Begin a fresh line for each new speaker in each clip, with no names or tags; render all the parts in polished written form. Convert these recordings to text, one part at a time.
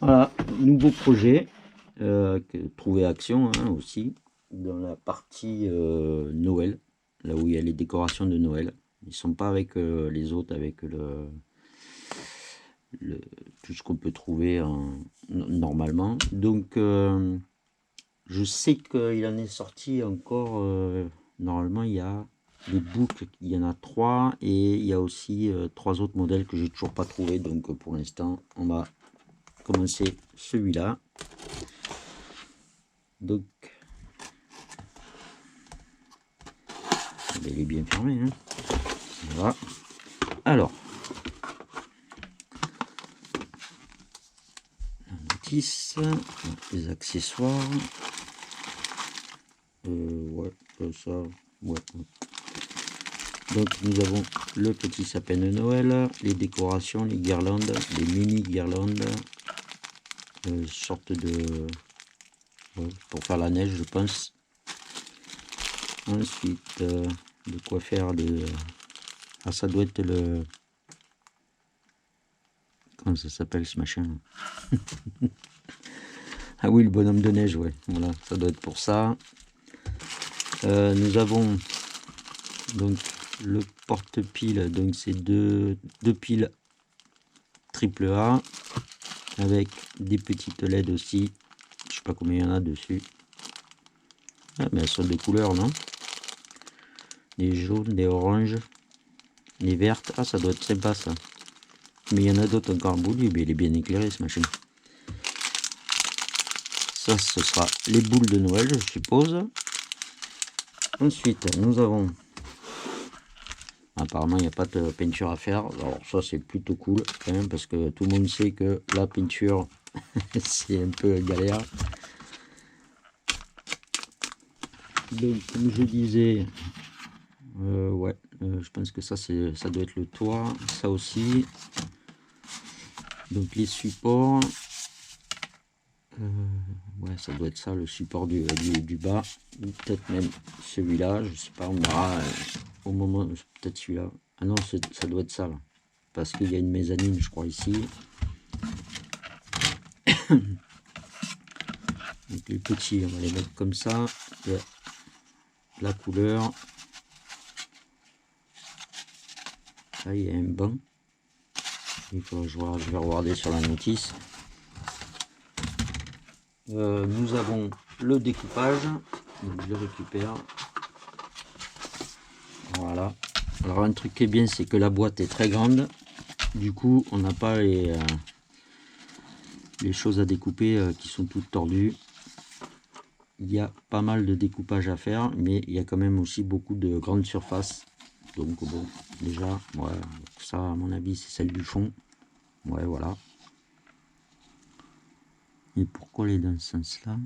Voilà, nouveau projet, trouvé Action hein, aussi, dans la partie Noël, là où il y a les décorations de Noël. Ils sont pas avec les autres, avec le- tout ce qu'on peut trouver normalement. Donc, je sais qu'il en est sorti encore, normalement, il y a des boucles, il y en a trois, et il y a aussi trois autres modèles que j'ai toujours pas trouvé. Donc, pour l'instant, on va commencer celui-là. Donc, il est bien fermé. Hein. Voilà. Alors, la notice, les accessoires. Ouais, ça, ouais. Donc, nous avons le petit sapin de Noël, les décorations, les guirlandes, les mini guirlandes, sorte de pour faire la neige, je pense. Ensuite, de quoi faire le. Ah, ça doit être le. Comment ça s'appelle ce machin? Ah oui, le bonhomme de neige, ouais. Voilà, ça doit être pour ça. Nous avons donc le porte-pile, donc c'est deux piles triple A avec des petites LED aussi. Je sais pas combien il y en a dessus. Ah, mais elles sont de couleurs, non? Des jaunes, des oranges, des vertes. Ah, ça doit être sympa ça. Mais il y en a d'autres encore en bout. Mais il est bien éclairé ce machin. Ça, ce sera les boules de Noël, je suppose. Ensuite, nous avons. Apparemment, il n'y a pas de peinture à faire. Alors, ça, c'est plutôt cool quand même parce que tout le monde sait que la peinture, c'est un peu galère. Donc, comme je disais, ouais, je pense que ça doit être le toit. Ça aussi. Donc, les supports. Ouais, ça doit être ça, le support du bas. Ou peut-être même celui-là, je sais pas, on verra au moment. Peut-être celui-là. Ah non, ça doit être ça là. Parce qu'il y a une mezzanine, je crois, ici. Donc les petits, on va les mettre comme ça. La couleur. Là, il y a un banc. Il faut, je vais regarder sur la notice. Nous avons le découpage. Donc je le récupère. Voilà. Alors un truc qui est bien, c'est que la boîte est très grande. Du coup, on n'a pas les choses à découper qui sont toutes tordues. Il y a pas mal de découpage à faire, mais il y a quand même aussi beaucoup de grandes surfaces. Donc bon, déjà, ouais, ça à mon avis c'est celle du fond. Ouais, voilà. Et pourquoi aller dans ce sens-là?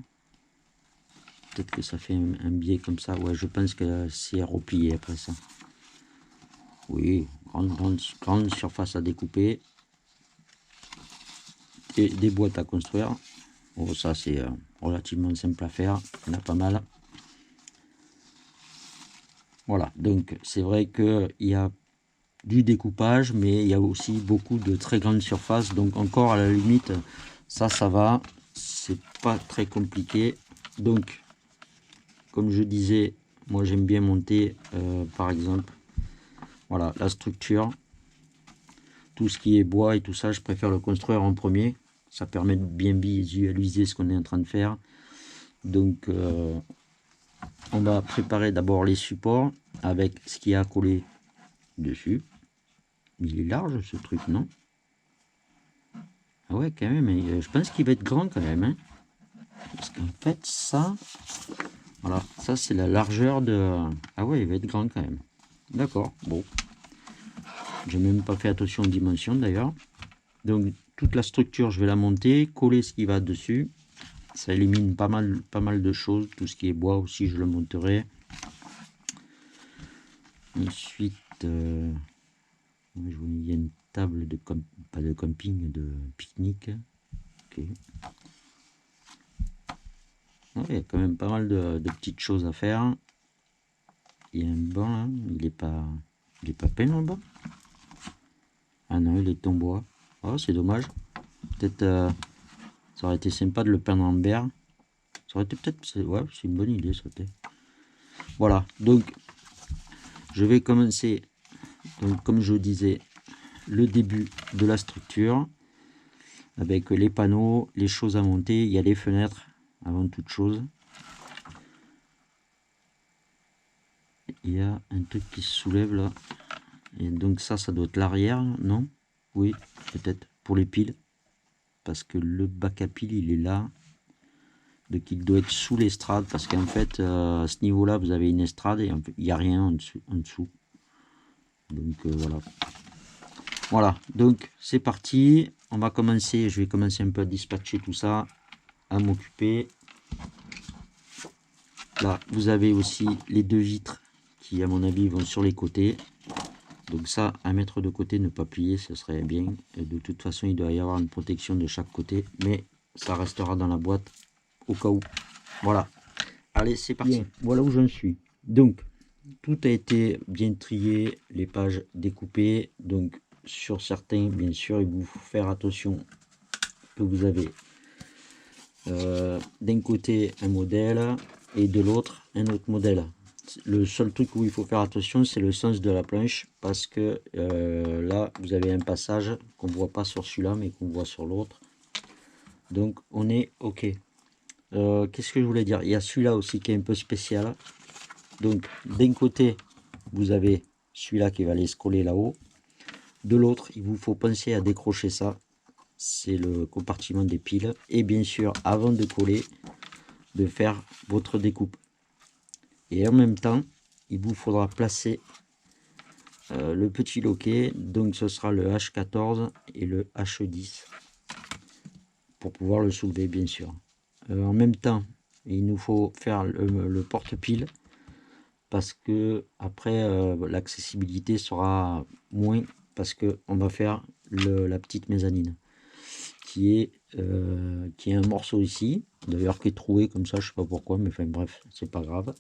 Peut-être que ça fait un biais comme ça. Ouais, je pense que c'est replié après ça. Oui, grande surface à découper. Et des boîtes à construire. Bon, ça c'est relativement simple à faire. Il y en a pas mal. Voilà, donc c'est vrai qu'il y a du découpage, mais il y a aussi beaucoup de très grandes surfaces. Donc encore à la limite, ça va. C'est pas très compliqué. Donc, comme je disais, moi j'aime bien monter, par exemple, voilà, la structure. Tout ce qui est bois et tout ça, je préfère le construire en premier. Ça permet de bien visualiser ce qu'on est en train de faire. Donc, on va préparer d'abord les supports avec ce qu'il y a à coller dessus. Il est large ce truc, non? Ah ouais, quand même, je pense qu'il va être grand quand même. Hein, parce qu'en fait, ça, voilà, ça c'est la largeur de. Ah ouais, il va être grand quand même. D'accord, bon. J'ai même pas fait attention aux dimensions d'ailleurs. Donc, toute la structure, je vais la monter, coller ce qui va dessus. Ça élimine pas mal de choses. Tout ce qui est bois aussi, je le monterai. Ensuite, il y a une table de pas de camping, de pique-nique. Ok. Ouais, il y a quand même pas mal de petites choses à faire. Il y a un banc là, il est pas peint le banc. Ah non, il est en bois. Oh, c'est dommage. Peut-être Ça aurait été sympa de le peindre en vert. Ça aurait été peut-être... Ouais, c'est une bonne idée, ça. Voilà, donc je vais commencer, donc, comme je disais, le début de la structure avec les panneaux, les choses à monter. Il y a les fenêtres avant toute chose. Il y a un truc qui se soulève là. Et donc ça doit être l'arrière, non? Oui, peut-être pour les piles. Parce que le bac à piles, il est là. Donc il doit être sous l'estrade. Parce qu'en fait, à ce niveau-là, vous avez une estrade et il n'y a rien en dessous. Donc voilà. Voilà, donc c'est parti. On va commencer, je vais commencer un peu à dispatcher tout ça, à m'occuper. Là, vous avez aussi les deux vitres qui, à mon avis, vont sur les côtés. Donc ça, à mettre de côté, ne pas plier, ce serait bien. Et de toute façon, il doit y avoir une protection de chaque côté, mais ça restera dans la boîte au cas où. Voilà. Allez, c'est parti. Bien, voilà où j'en suis. Donc, tout a été bien trié, les pages découpées. Donc, sur certains, bien sûr, il faut faire attention que vous avez d'un côté un modèle et de l'autre un autre modèle. Le seul truc où il faut faire attention, c'est le sens de la planche, parce que là, vous avez un passage qu'on ne voit pas sur celui-là, mais qu'on voit sur l'autre. Donc, on est OK. Qu'est-ce que je voulais dire? Il y a celui-là aussi qui est un peu spécial. Donc, d'un côté, vous avez celui-là qui va aller se coller là-haut. De l'autre, il vous faut penser à décrocher ça. C'est le compartiment des piles. Et bien sûr, avant de coller, de faire votre découpe. Et en même temps, il vous faudra placer le petit loquet. Donc, ce sera le H14 et le H10 pour pouvoir le soulever, bien sûr. En même temps, il nous faut faire le porte-pile, parce que après l'accessibilité sera moins, parce que on va faire la petite mezzanine qui est un morceau ici, d'ailleurs qui est troué comme ça, je sais pas pourquoi, mais enfin bref, c'est pas grave.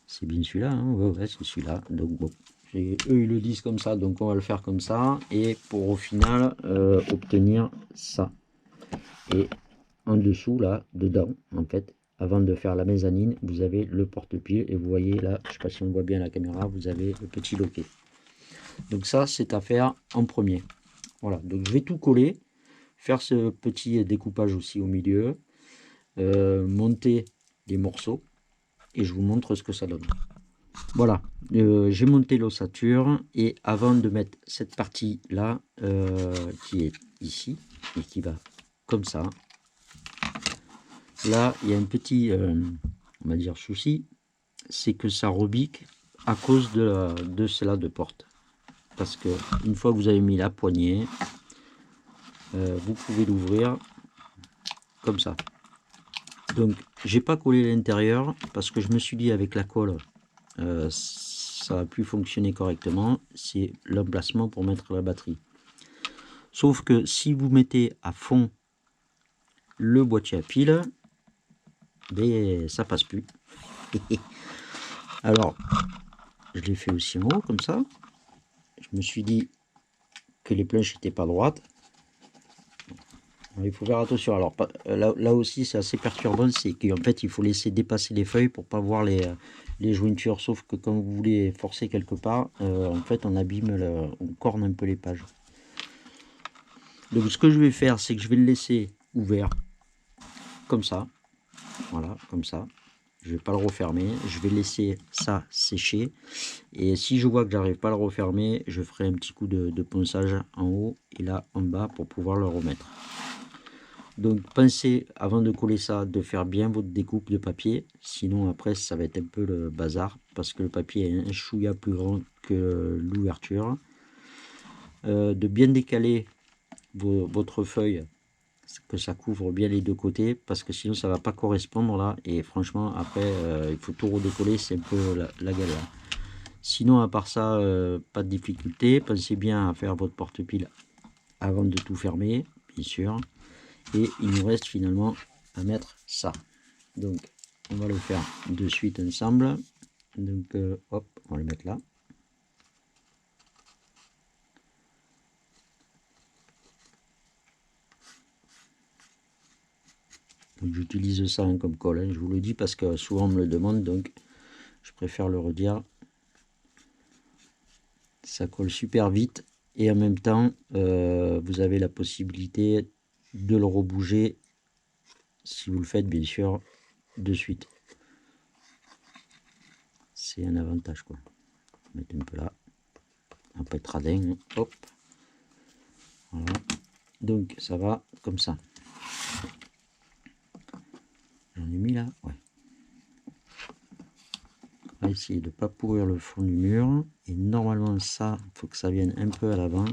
C'est bien celui-là, hein, ouais, c'est celui-là. Donc bon, eux ils le disent comme ça, donc on va le faire comme ça, et pour au final obtenir ça. Et en dessous là, dedans, en fait, avant de faire la mezzanine, vous avez le porte-pile, et vous voyez là, je sais pas si on voit bien la caméra, vous avez le petit loquet. Donc ça, c'est à faire en premier. Voilà, donc je vais tout coller, faire ce petit découpage aussi au milieu, monter les morceaux, et je vous montre ce que ça donne. Voilà, j'ai monté l'ossature, et avant de mettre cette partie là, qui est ici, et qui va comme ça, là il y a un petit, on va dire souci, c'est que ça rebique à cause de celle-là de porte. Parce que une fois que vous avez mis la poignée, vous pouvez l'ouvrir comme ça. Donc j'ai pas collé l'intérieur parce que je me suis dit avec la colle ça a pu fonctionner correctement. C'est l'emplacement pour mettre la batterie. Sauf que si vous mettez à fond le boîtier à piles, ben, ça passe plus. Alors je l'ai fait aussi en haut comme ça. Je me suis dit que les planches n'étaient pas droites. Il faut faire attention. Alors là aussi c'est assez perturbant, c'est qu'en fait il faut laisser dépasser les feuilles pour pas voir les jointures, sauf que quand vous voulez forcer quelque part, en fait on abîme, on corne un peu les pages. Donc ce que je vais faire, c'est que je vais le laisser ouvert comme ça, voilà, comme ça. Je vais pas le refermer, je vais laisser ça sécher, et si je vois que j'arrive pas à le refermer, je ferai un petit coup de ponçage en haut et là en bas pour pouvoir le remettre. Donc pensez, avant de coller ça, de faire bien votre découpe de papier, sinon après ça va être un peu le bazar, parce que le papier est un chouïa plus grand que l'ouverture. De bien décaler votre feuille, que ça couvre bien les deux côtés, parce que sinon ça va pas correspondre là, et franchement après il faut tout redécoller, c'est un peu la galère. Sinon à part ça, pas de difficulté. Pensez bien à faire votre porte-pile avant de tout fermer, bien sûr. Et il nous reste finalement à mettre ça. Donc on va le faire de suite ensemble. Donc hop, on va le mettre là. Donc j'utilise ça hein, comme colle, hein. Je vous le dis parce que souvent on me le demande, donc je préfère le redire. Ça colle super vite et en même temps vous avez la possibilité de le rebouger si vous le faites bien sûr de suite. C'est un avantage quoi. On va mettre un peu là, un peu de radin, hein. Hop, voilà. Donc ça va comme ça. J'en ai mis là, ouais. On va essayer de ne pas pourrir le fond du mur. Et normalement ça, il faut que ça vienne un peu à l'avant.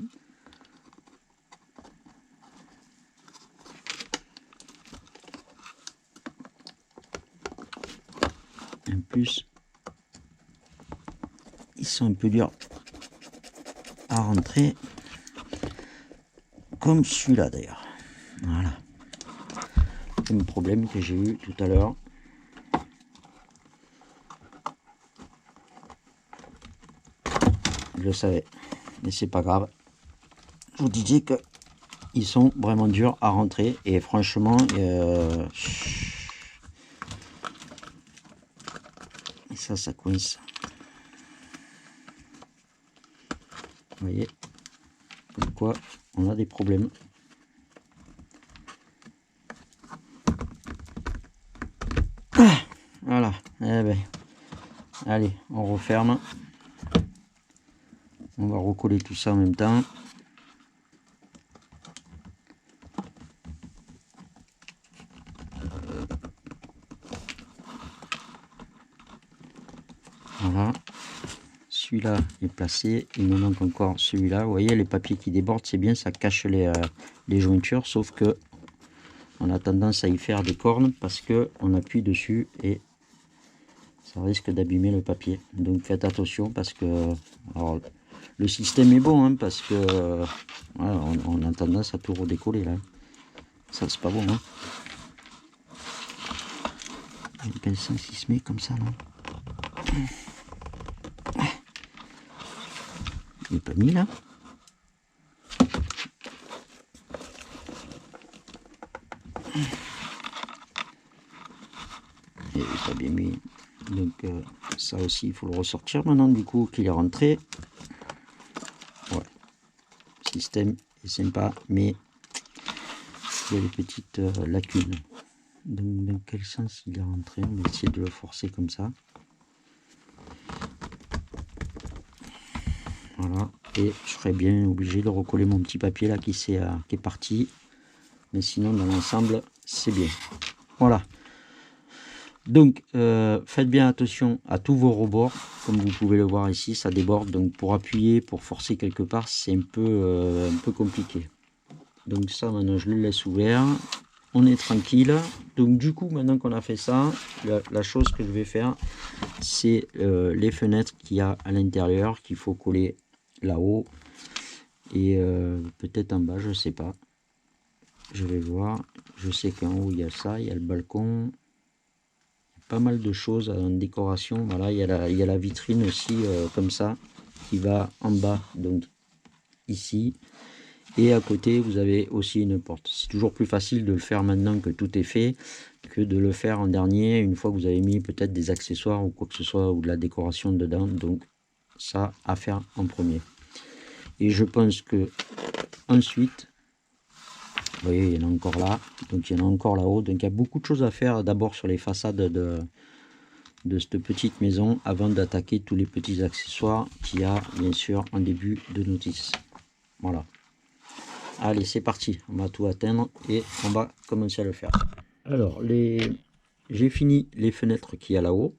En plus, ils sont un peu durs à rentrer. Comme celui-là d'ailleurs. Voilà. Le problème que j'ai eu tout à l'heure. Je le savais, mais c'est pas grave. Je vous disais que ils sont vraiment durs à rentrer et franchement, et ça coince. Vous voyez, comme quoi on a des problèmes. Voilà, eh ben, allez, on referme. On va recoller tout ça en même temps. Voilà, celui-là est placé. Il me manque encore celui-là. Vous voyez les papiers qui débordent, c'est bien, ça cache les jointures, sauf que on a tendance à y faire des cornes parce que on appuie dessus et ça risque d'abîmer le papier. Donc faites attention parce que alors, le système est bon hein, parce que voilà, on a tendance à tout redécoller là. Ça c'est pas bon hein. Quel sens il se met comme ça là. Il n'est pas mis là. Il n'est pas bien mis. Donc ça aussi il faut le ressortir maintenant du coup qu'il est rentré. Ouais. Le système est sympa mais il y a des petites lacunes. Donc dans quel sens il est rentré? On va essayer de le forcer comme ça. Voilà. Et je serais bien obligé de recoller mon petit papier là qui est parti. Mais sinon dans l'ensemble c'est bien. Voilà. Donc faites bien attention à tous vos rebords. Comme vous pouvez le voir ici, ça déborde. Donc pour appuyer, pour forcer quelque part, c'est un peu compliqué. Donc ça maintenant je le laisse ouvert. On est tranquille. Donc du coup maintenant qu'on a fait ça, la chose que je vais faire, c'est les fenêtres qu'il y a à l'intérieur qu'il faut coller là-haut et peut-être en bas, je sais pas. Je vais voir. Je sais qu'en haut il y a ça, il y a le balcon. Pas mal de choses en décoration. Voilà, il y a la vitrine aussi comme ça qui va en bas, donc ici. Et à côté, vous avez aussi une porte. C'est toujours plus facile de le faire maintenant que tout est fait que de le faire en dernier, une fois que vous avez mis peut-être des accessoires ou quoi que ce soit, ou de la décoration dedans. Donc ça à faire en premier. Et je pense que ensuite, vous voyez, il y en a encore là, donc il y en a encore là-haut. Donc il y a beaucoup de choses à faire d'abord sur les façades de cette petite maison avant d'attaquer tous les petits accessoires qu'il y a bien sûr en début de notice. Voilà. Allez, c'est parti. On va tout atteindre et on va commencer à le faire. Alors, j'ai fini les fenêtres qu'il y a là-haut.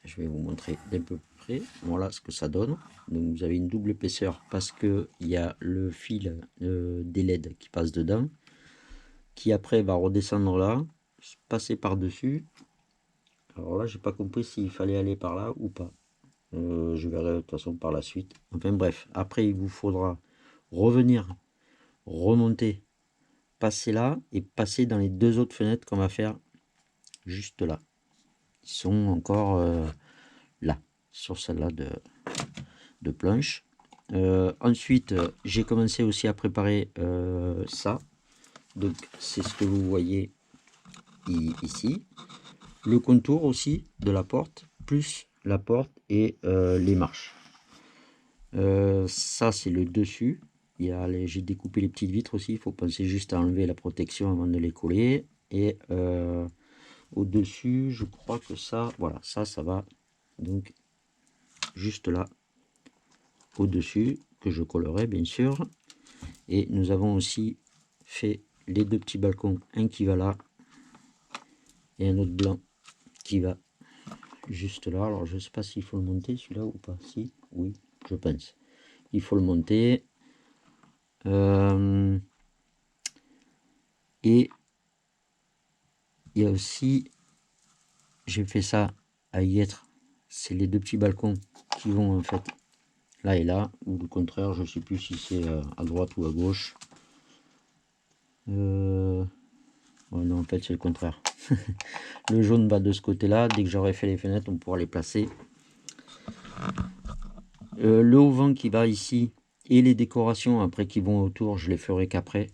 Je vais vous montrer d'un peu près. Voilà ce que ça donne. Donc, vous avez une double épaisseur parce que il y a le fil des LED qui passe dedans, qui après va redescendre là, passer par-dessus. Alors là, j'ai pas compris s'il fallait aller par là ou pas. Je verrai de toute façon par la suite. Enfin bref, après il vous faudra revenir, remonter, passer là et passer dans les deux autres fenêtres qu'on va faire juste là. Ils sont encore là, sur celle-là de planche. Ensuite, j'ai commencé aussi à préparer ça. Donc c'est ce que vous voyez ici, le contour aussi de la porte, plus la porte et les marches. Ça c'est le dessus. J'ai découpé les petites vitres aussi, il faut penser juste à enlever la protection avant de les coller. Et au dessus, je crois que ça, voilà, ça va donc juste là, au dessus, que je collerai bien sûr. Et nous avons aussi fait les deux petits balcons, un qui va là et un autre blanc qui va juste là. Alors je sais pas s'il faut le monter celui-là ou pas. Si, oui, je pense. Il faut le monter. Et il y a aussi, j'ai fait ça à y être, c'est les deux petits balcons qui vont en fait là et là, ou le contraire, je sais plus si c'est à droite ou à gauche. Oh non, en fait c'est le contraire. Le jaune va de ce côté là. Dès que j'aurai fait les fenêtres, on pourra les placer. Le auvent qui va ici et les décorations après qui vont autour, je les ferai qu'après,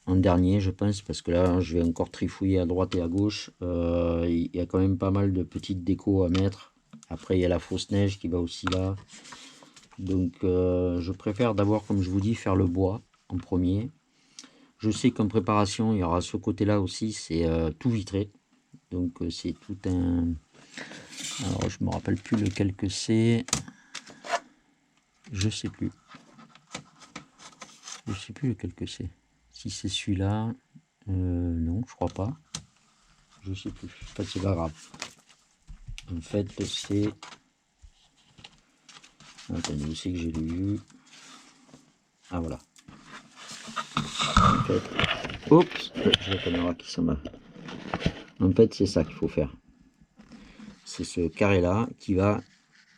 en dernier je pense, parce que là je vais encore trifouiller à droite et à gauche. Il y a quand même pas mal de petites décos à mettre. Après il y a la fausse neige qui va aussi là, donc je préfère d'abord, comme je vous dis, faire le bois en premier. Je sais qu'en préparation il y aura ce côté là aussi, c'est tout vitré, donc c'est tout un... Alors je me rappelle plus lequel que c'est, je sais plus lequel que c'est, si c'est celui-là, non je crois pas, je sais plus, en fait c'est pas grave, en fait c'est... Attendez, où c'est que j'ai lu? Ah voilà. En fait, oups, j'ai la caméra qui s'en va. En fait, c'est ça qu'il faut faire. C'est ce carré là qui va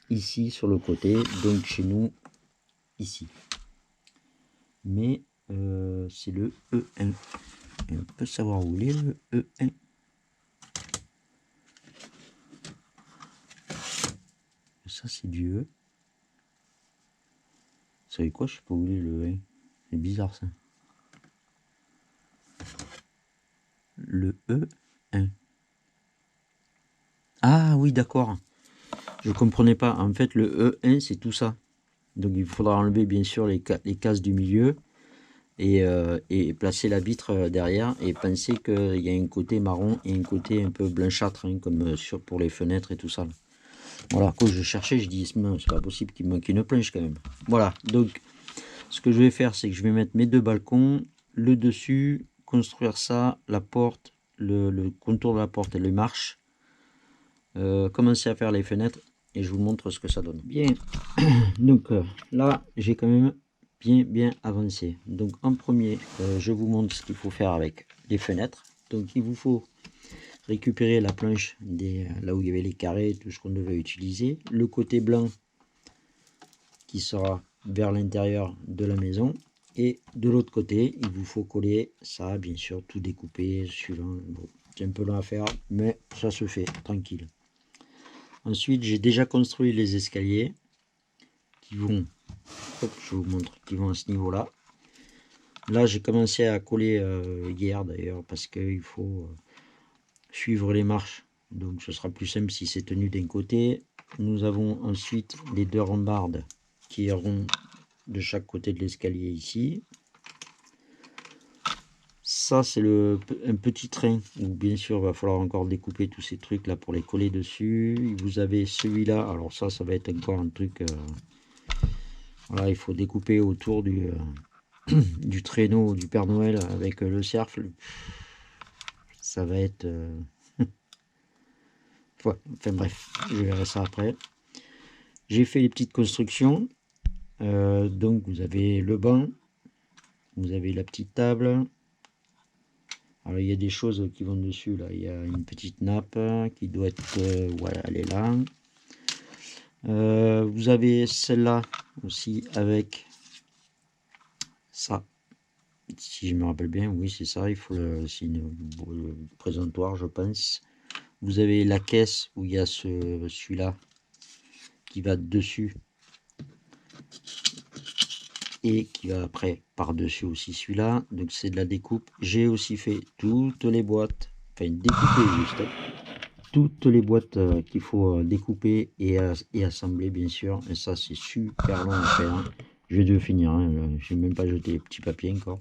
ici sur le côté, donc chez nous ici. Mais c'est le E1. Et on peut savoir où il est le E1. Ça c'est du E. Vous savez quoi, je sais pas où il est le E. C'est bizarre ça. Le E1. Ah oui, d'accord. Je comprenais pas. En fait, le E1 c'est tout ça. Donc il faudra enlever bien sûr les cases du milieu et placer la vitre derrière, et penser qu'il y a un côté marron et un côté un peu blanchâtre, hein, comme pour les fenêtres et tout ça. Voilà, quand je cherchais, je dis c'est pas possible qu'il me manque une planche quand même. Voilà, donc ce que je vais faire, c'est que je vais mettre mes deux balcons, le dessus, construire ça, la porte, le contour de la porte et les marches, commencer à faire les fenêtres, et je vous montre ce que ça donne. Bien, donc là j'ai quand même bien avancé. Donc en premier, je vous montre ce qu'il faut faire avec les fenêtres. Donc il vous faut récupérer la planche là où il y avait les carrés, tout ce qu'on devait utiliser, le côté blanc qui sera vers l'intérieur de la maison, et de l'autre côté il vous faut coller ça, bien sûr tout découpé suivant. Bon, c'est un peu long à faire, mais ça se fait tranquille. Ensuite j'ai déjà construit les escaliers qui vont, hop, je vous montre, qui vont à ce niveau là. Là j'ai commencé à coller hier d'ailleurs, parce qu'il faut suivre les marches, donc ce sera plus simple si c'est tenu d'un côté. Nous avons ensuite les deux rambardes qui iront de chaque côté de l'escalier ici. Ça c'est un petit train où bien sûr il va falloir encore découper tous ces trucs là pour les coller dessus. Vous avez celui-là, alors ça va être encore un truc, voilà, il faut découper autour du du traîneau du Père Noël avec le cercle. Ça va être ouais, enfin bref, je verrai ça après. J'ai fait les petites constructions, donc vous avez le banc, vous avez la petite table. Alors il y a des choses qui vont dessus là, il y a une petite nappe qui doit être, voilà, elle est là. Vous avez celle-là aussi avec ça, si je me rappelle bien, oui c'est ça, il faut c'est le présentoir je pense. Vous avez la caisse où il y a celui-là qui va dessus et qui va après par dessus aussi celui-là, donc c'est de la découpe. J'ai aussi fait toutes les boîtes enfin découper juste, toutes les boîtes qu'il faut découper et assembler bien sûr, et ça c'est super long à faire. Je vais devoir finir, hein. J'ai même pas jeté les petits papiers encore.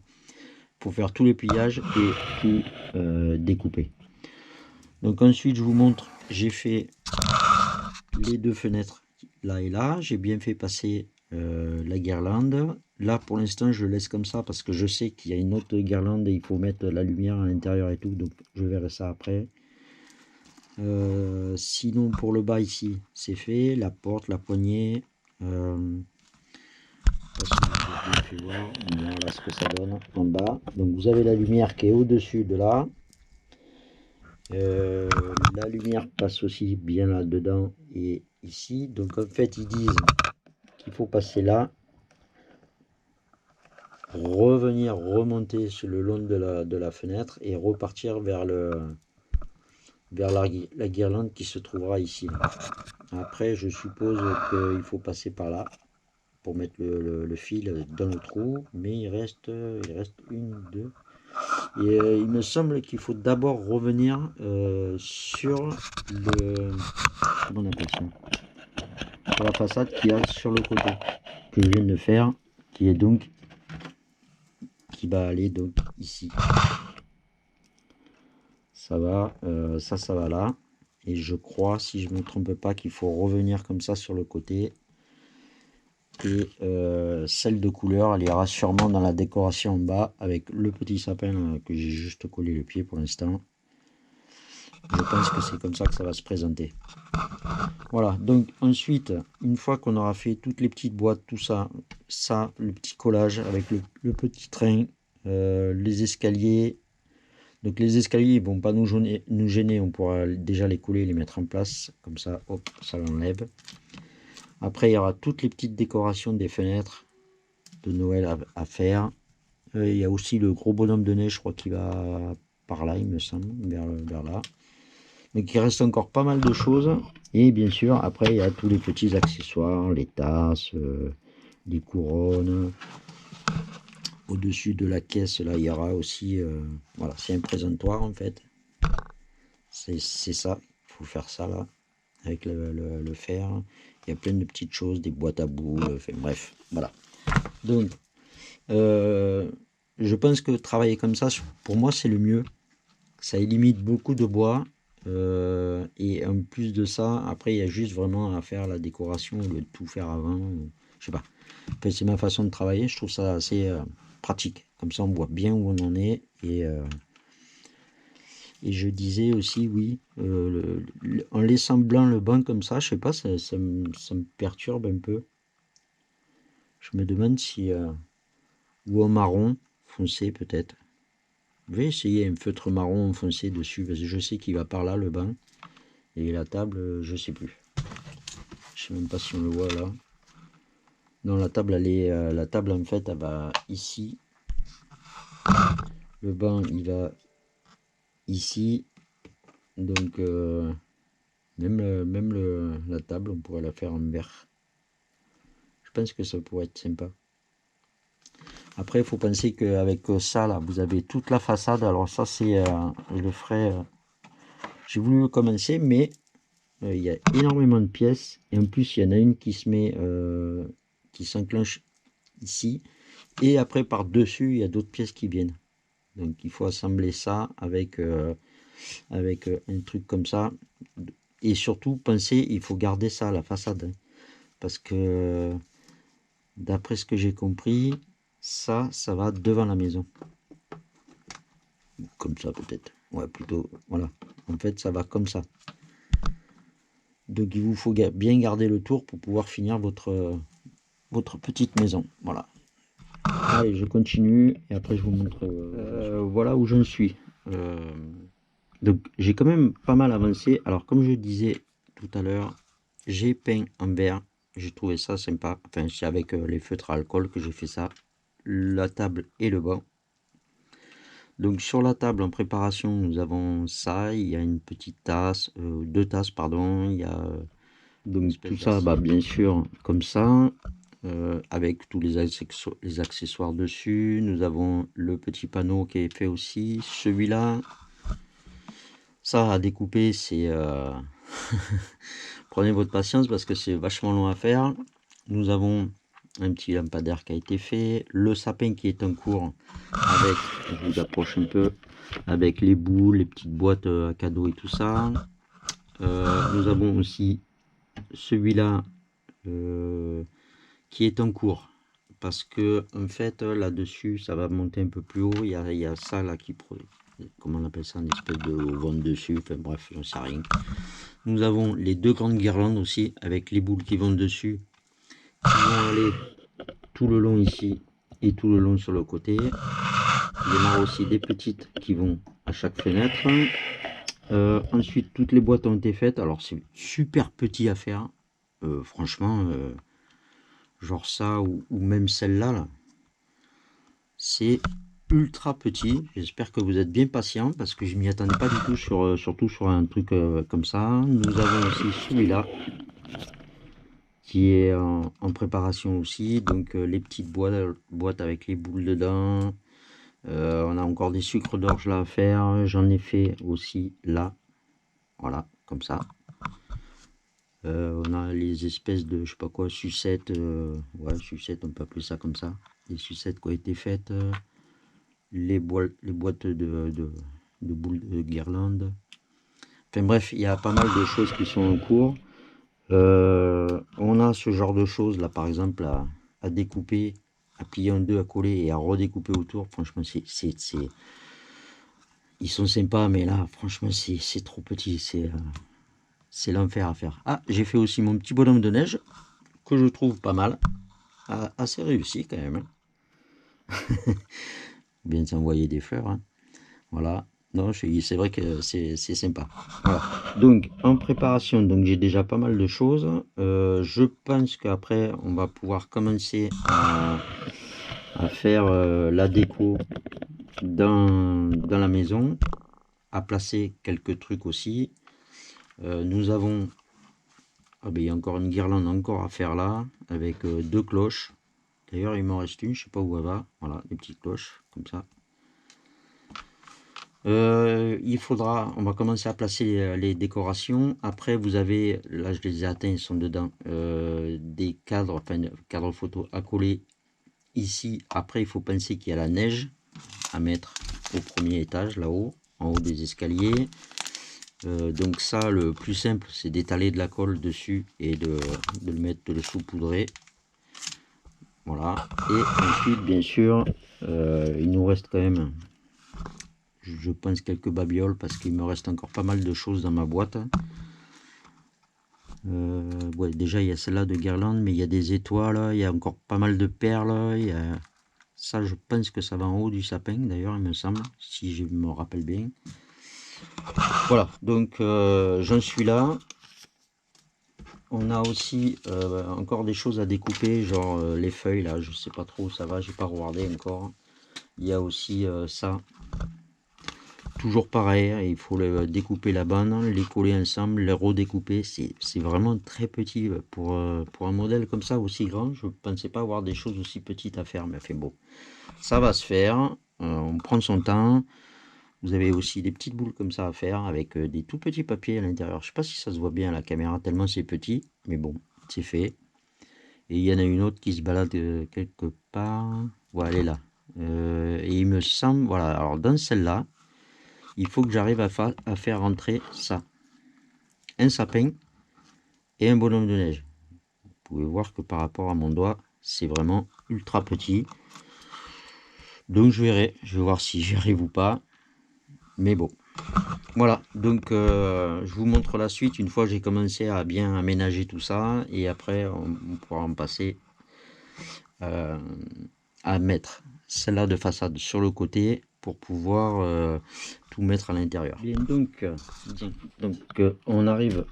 Pour faire tous les pliages et tout découper. Donc ensuite je vous montre, j'ai fait les deux fenêtres là et là, j'ai bien fait passer la guirlande. Là pour l'instant je le laisse comme ça parce que je sais qu'il y a une autre guirlande et il faut mettre la lumière à l'intérieur et tout, donc je verrai ça après. Sinon pour le bas ici c'est fait, la porte, la poignée, voilà ce que ça donne en bas. Donc vous avez la lumière qui est au dessus de là, la lumière passe aussi bien là dedans et ici, donc en fait ils disent qu'il faut passer là, revenir remonter sur le long de la fenêtre et repartir vers la guirlande qui se trouvera ici. Après je suppose qu'il faut passer par là pour mettre le fil dans le trou, mais il reste une, deux, et il me semble qu'il faut d'abord revenir sur le, comment on appelle ça, sur la façade qu'il y a sur le côté que je viens de faire, qui est donc, qui va aller donc ici. Ça va, ça va là, et je crois, si je ne me trompe pas, qu'il faut revenir comme ça sur le côté. Et celle de couleur, elle ira sûrement dans la décoration en bas avec le petit sapin que j'ai juste collé le pied pour l'instant. Je pense que c'est comme ça que ça va se présenter. Voilà, donc ensuite, une fois qu'on aura fait toutes les petites boîtes, tout ça, le petit collage avec le petit train, les escaliers. Donc les escaliers ils vont pas nous gêner, on pourra déjà les coller, les mettre en place, comme ça, hop, ça l'enlève. Après, il y aura toutes les petites décorations des fenêtres de Noël à faire. Il y a aussi le gros bonhomme de neige, je crois qu'il va par là, il me semble, vers là. Donc il reste encore pas mal de choses. Et bien sûr, après, il y a tous les petits accessoires, les tasses, les couronnes. Au-dessus de la caisse, là, il y aura aussi... voilà, c'est un présentoir, en fait. C'est ça, il faut faire ça, là, avec le fer. Il y a plein de petites choses, des boîtes à boules, enfin, bref, voilà. Donc, je pense que travailler comme ça, pour moi, c'est le mieux. Ça élimine beaucoup de bois. Et en plus de ça, après, il y a juste vraiment à faire la décoration, au lieu de tout faire avant. Je sais pas. Enfin, c'est ma façon de travailler. Je trouve ça assez pratique. Comme ça, on voit bien où on en est. Et je disais aussi, oui, en laissant blanc le banc comme ça, je sais pas, ça me perturbe un peu. Je me demande si... ou en marron foncé peut-être. Je vais essayer un feutre marron foncé dessus, parce que je sais qu'il va par là le banc. Et la table, je sais plus. Je sais même pas si on le voit là. Non, la table, elle est, la table en fait, elle va ici. Le banc, il va ici. Donc, la table, on pourrait la faire en vert. Je pense que ça pourrait être sympa. Après, il faut penser qu'avec ça, là, vous avez toute la façade. Alors ça, c'est, je le ferai. J'ai voulu commencer, mais il y a énormément de pièces. Et en plus, il y en a une qui se met, qui s'enclenche ici. Et après, par-dessus, il y a d'autres pièces qui viennent. Donc, il faut assembler ça avec, un truc comme ça. Et surtout, pensez, il faut garder ça, la façade. Hein, parce que, d'après ce que j'ai compris, ça va devant la maison. Comme ça, peut-être. Ouais, plutôt, voilà. En fait, ça va comme ça. Donc, il vous faut bien garder le tour pour pouvoir finir votre petite maison. Voilà. Allez, je continue et après je vous montre voilà où j'en suis. Donc j'ai quand même pas mal avancé. Alors comme je disais tout à l'heure, j'ai peint en vert. J'ai trouvé ça sympa. Enfin, c'est avec les feutres à alcool que j'ai fait ça. La table et le banc. Donc sur la table en préparation, nous avons ça. Il y a une petite tasse, deux tasses pardon. Il y a donc tout ça, bah, bien sûr comme ça. Avec tous les accessoires dessus. Nous avons le petit panneau qui est fait aussi. Celui-là, Ça à découper, c'est prenez votre patience parce que c'est vachement long à faire. Nous avons un petit lampadaire qui a été fait, le sapin qui est en cours avec, je vous approche un peu, avec les boules, les petites boîtes à cadeaux et tout ça. Nous avons aussi celui-là qui est en cours parce que en fait là-dessus ça va monter un peu plus haut. Il y a ça là qui comment on appelle ça, une espèce de vente dessus, enfin bref, j'en sais rien. Nous avons les deux grandes guirlandes aussi avec les boules qui vont dessus, qui vont aller tout le long ici et tout le long sur le côté. Il y en a aussi des petites qui vont à chaque fenêtre. Ensuite, toutes les boîtes ont été faites. Alors, c'est super petit à faire. Franchement, genre ça ou même celle-là, là, c'est ultra petit. J'espère que vous êtes bien patient parce que je m'y attendais pas du tout, surtout sur un truc comme ça. Nous avons aussi celui-là qui est en préparation aussi. Donc, les petites boîtes avec les boules dedans. On a encore des sucres d'orge là à faire. J'en ai fait aussi là. Voilà, comme ça. On a les espèces de, je sais pas quoi, sucettes. Ouais, sucettes, on peut appeler ça comme ça. Les sucettes qui ont été faites. Les boîtes de boules de guirlande. Enfin bref, il y a pas mal de choses qui sont en cours. On a ce genre de choses là, par exemple, à découper, à plier en deux, à coller et à redécouper autour. Franchement, ils sont sympas, mais là, franchement, c'est trop petit. C'est l'enfer à faire. Ah, j'ai fait aussi mon petit bonhomme de neige, que je trouve pas mal. Assez réussi quand même. Bien de s'envoyer des fleurs. Hein. Voilà. Non, c'est vrai que c'est sympa. Voilà. Donc, en préparation, donc j'ai déjà pas mal de choses. Je pense qu'après, on va pouvoir commencer à faire la déco dans la maison, à placer quelques trucs aussi. Nous avons, ah ben, il y a encore une guirlande encore à faire là, avec deux cloches. D'ailleurs, il m'en reste une, je sais pas où elle va. Voilà, les petites cloches, comme ça. Il faudra, on va commencer à placer les décorations. Après, vous avez, là je les ai atteints, ils sont dedans, des cadres, enfin cadres photo à coller ici. Après, il faut penser qu'il y a la neige à mettre au premier étage, là-haut, en haut des escaliers. Donc ça, le plus simple, c'est d'étaler de la colle dessus et de le mettre, de le saupoudrer. Voilà. Et ensuite, bien sûr, il nous reste quand même, je pense, quelques babioles parce qu'il me reste encore pas mal de choses dans ma boîte. Ouais, déjà, il y a celle-là de guirlande, mais il y a des étoiles, il y a encore pas mal de perles. Il y a... Ça, je pense que ça va en haut du sapin, d'ailleurs, il me semble, si je me rappelle bien. Voilà, donc j'en suis là. On a aussi encore des choses à découper, genre les feuilles là, je sais pas trop où ça va, j'ai pas regardé encore. Il y a aussi ça, toujours pareil, hein, il faut découper la bande, les coller ensemble, les redécouper. C'est vraiment très petit pour un modèle comme ça aussi grand. Je pensais pas avoir des choses aussi petites à faire, mais fait bon, ça va se faire. On prend son temps. Vous avez aussi des petites boules comme ça à faire avec des tout petits papiers à l'intérieur. Je sais pas si ça se voit bien à la caméra tellement c'est petit, mais bon, c'est fait. Et il y en a une autre qui se balade quelque part. Voilà, elle est là. Et il me semble, voilà, alors dans celle-là, il faut que j'arrive à faire rentrer ça. Un sapin et un bonhomme de neige. Vous pouvez voir que par rapport à mon doigt, c'est vraiment ultra petit. Donc je verrai, je vais voir si j'y arrive ou pas. Mais bon, voilà, donc je vous montre la suite une fois que j'ai commencé à bien aménager tout ça. Et après, on pourra en passer à mettre celle-là de façade sur le côté pour pouvoir tout mettre à l'intérieur. Bien, donc, on arrive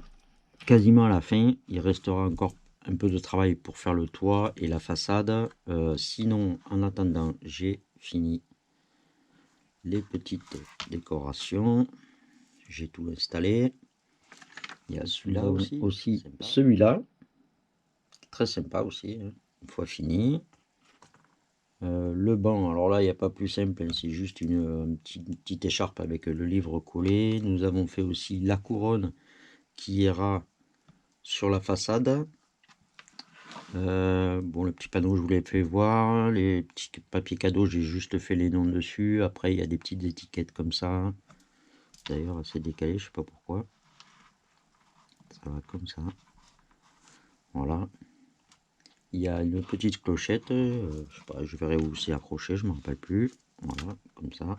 quasiment à la fin. Il restera encore un peu de travail pour faire le toit et la façade. Sinon, en attendant, j'ai fini les petites décorations. J'ai tout installé. Il y a celui-là aussi celui-là. Très sympa aussi, hein, une fois fini. Le banc, alors là, il n'y a pas plus simple, hein, c'est juste une petite écharpe avec le livre collé. Nous avons fait aussi la couronne qui ira sur la façade. Bon, le petit panneau, je vous l'ai fait voir. Les petits papiers cadeaux, j'ai juste fait les noms dessus. Après, il y a des petites étiquettes comme ça. D'ailleurs, c'est décalé, je sais pas pourquoi. Ça va comme ça. Voilà. Il y a une petite clochette. Je sais pas, je verrai où c'est accroché, je ne me rappelle plus. Voilà, comme ça.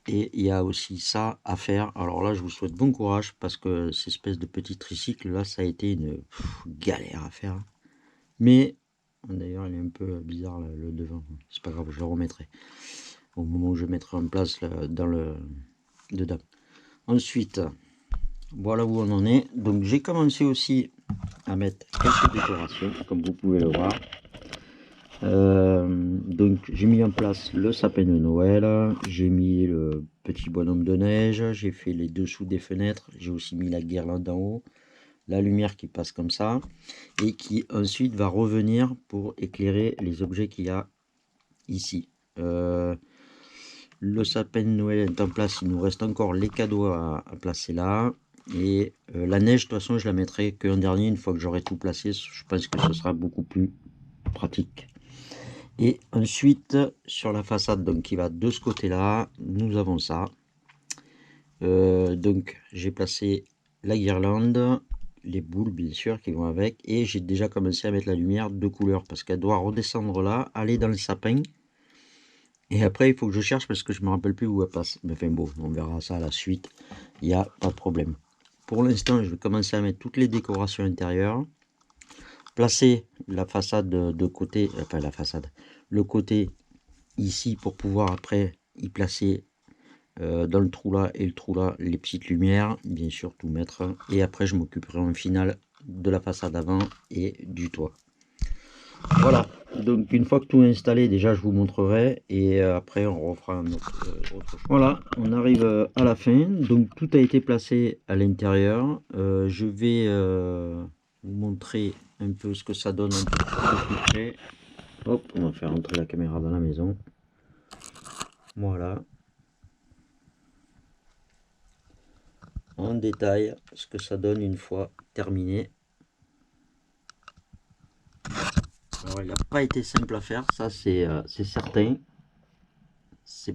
Et il y a aussi ça à faire. Alors là, je vous souhaite bon courage parce que cette espèce de petit tricycle, là, ça a été une galère à faire. Mais, d'ailleurs, il est un peu bizarre, là, le devant. C'est pas grave, je le remettrai au moment où je mettrai en place là, dans le dedans. Ensuite, voilà où on en est. Donc, j'ai commencé aussi à mettre quelques décorations, comme vous pouvez le voir. Donc j'ai mis en place le sapin de Noël, j'ai mis le petit bonhomme de neige, j'ai fait les dessous des fenêtres, j'ai aussi mis la guirlande en haut, la lumière qui passe comme ça et qui ensuite va revenir pour éclairer les objets qu'il y a ici. Le sapin de Noël est en place, il nous reste encore les cadeaux à placer là. Et la neige, de toute façon, je la mettrai qu'en dernier, une fois que j'aurai tout placé. Je pense que ce sera beaucoup plus pratique. Et ensuite, sur la façade donc, qui va de ce côté-là, nous avons ça. Donc, j'ai placé la guirlande, les boules, bien sûr, qui vont avec. Et j'ai déjà commencé à mettre la lumière de couleur, parce qu'elle doit redescendre là, aller dans le sapin. Et après, il faut que je cherche, parce que je ne me rappelle plus où elle passe. Mais enfin bon, on verra ça à la suite. Il n'y a pas de problème. Pour l'instant, je vais commencer à mettre toutes les décorations intérieures. Placer la façade de côté, enfin la façade, le côté ici pour pouvoir après y placer dans le trou là et le trou là les petites lumières, bien sûr tout mettre. Et après, je m'occuperai en finale de la façade avant et du toit. Voilà, donc une fois que tout est installé, déjà je vous montrerai et après on refera un autre chose. Voilà, on arrive à la fin, donc tout a été placé à l'intérieur. Je vais vous montrer un peu ce que ça donne un peu plus près. Hop, on va faire entrer la caméra dans la maison. Voilà. En détail ce que ça donne une fois terminé. Alors il n'a pas été simple à faire, ça c'est certain. Il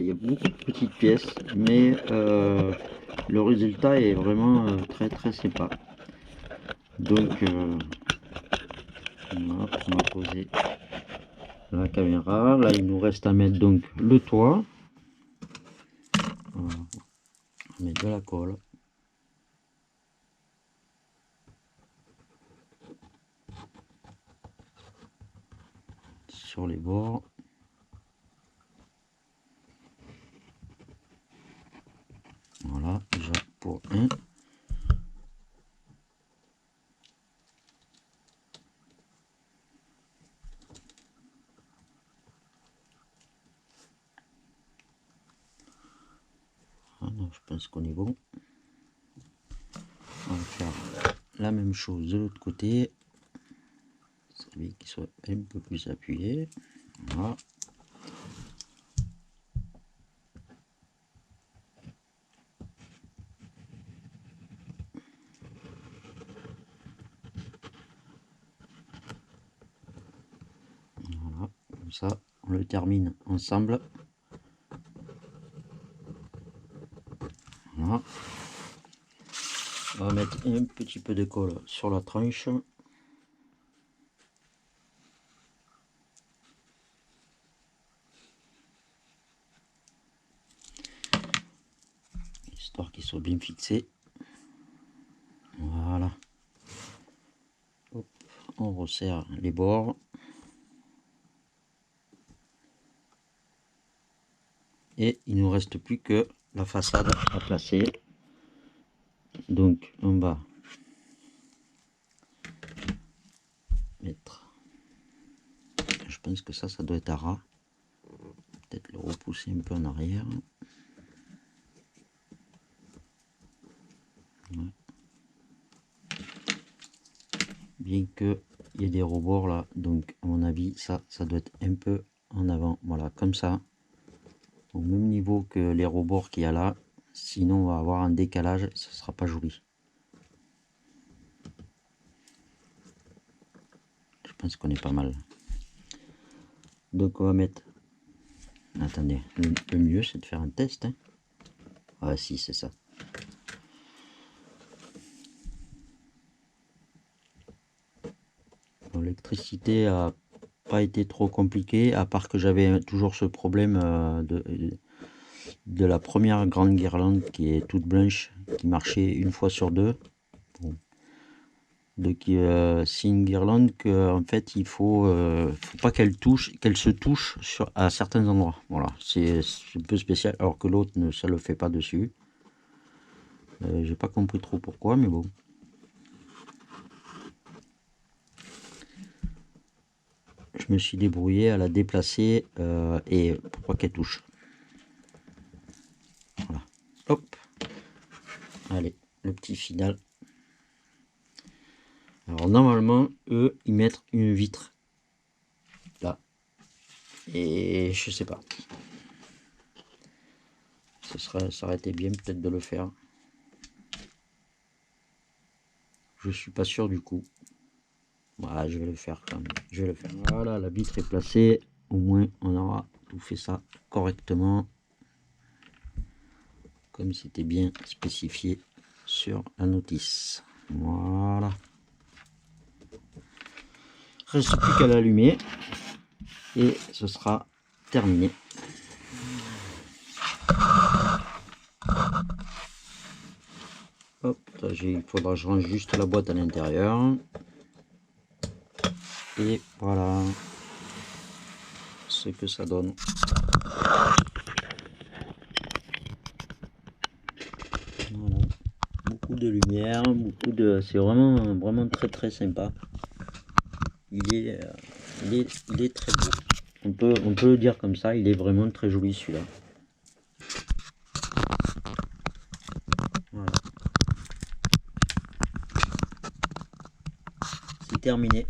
y a beaucoup de petites pièces, mais le résultat est vraiment très très sympa. Donc voilà, on va poser la caméra. Là il nous reste à mettre donc le toit. Voilà. On met de la colle. Sur les bords. Voilà, déjà pour un. Voilà, je pense qu'on est bon. On va faire la même chose de l'autre côté. Celui qui soit un peu plus appuyé. Voilà. Voilà, comme ça, on le termine ensemble. Voilà. On va mettre un petit peu de colle sur la tranche. Histoire qu'il soit bien fixé. Voilà. Hop, on resserre les bords. Et il ne nous reste plus que la façade à placer. Donc on va mettre, je pense que ça doit être à ras. Peut-être le repousser un peu en arrière. Ouais. Bien que il y a des rebords là, donc à mon avis ça doit être un peu en avant, voilà, comme ça, au même niveau que les rebords qu'il y a là, sinon on va avoir un décalage et ce sera pas joli. Je pense qu'on est pas mal. Donc on va mettre, attendez, le mieux c'est de faire un test, hein. Ah si, c'est ça. L'électricité a pas été trop compliquée, à part que j'avais toujours ce problème de la première grande guirlande qui est toute blanche, qui marchait une fois sur deux. Bon. Donc c'est une guirlande que en fait il faut pas qu'elle se touche à certains endroits. Voilà, c'est un peu spécial, alors que l'autre ça le fait pas dessus. J'ai pas compris trop pourquoi, mais bon. Je me suis débrouillé à la déplacer et pour pas qu'elle touche. Voilà. Hop. Allez, le petit final. Alors normalement, eux, ils mettent une vitre là. Et je sais pas. Ça aurait été bien peut-être de le faire. Je suis pas sûr du coup. Voilà, je vais le faire quand même. Je vais le faire. Voilà, la vitre est placée. Au moins, on aura tout fait ça correctement. Comme c'était bien spécifié sur la notice. Voilà. Reste plus qu'à l'allumer. Et ce sera terminé. Hop, il faudra que je range juste la boîte à l'intérieur. Et voilà ce que ça donne. Voilà. Beaucoup de lumière, c'est vraiment très sympa. Il est très beau. On peut le dire comme ça, il est vraiment très joli celui-là. Voilà. C'est terminé.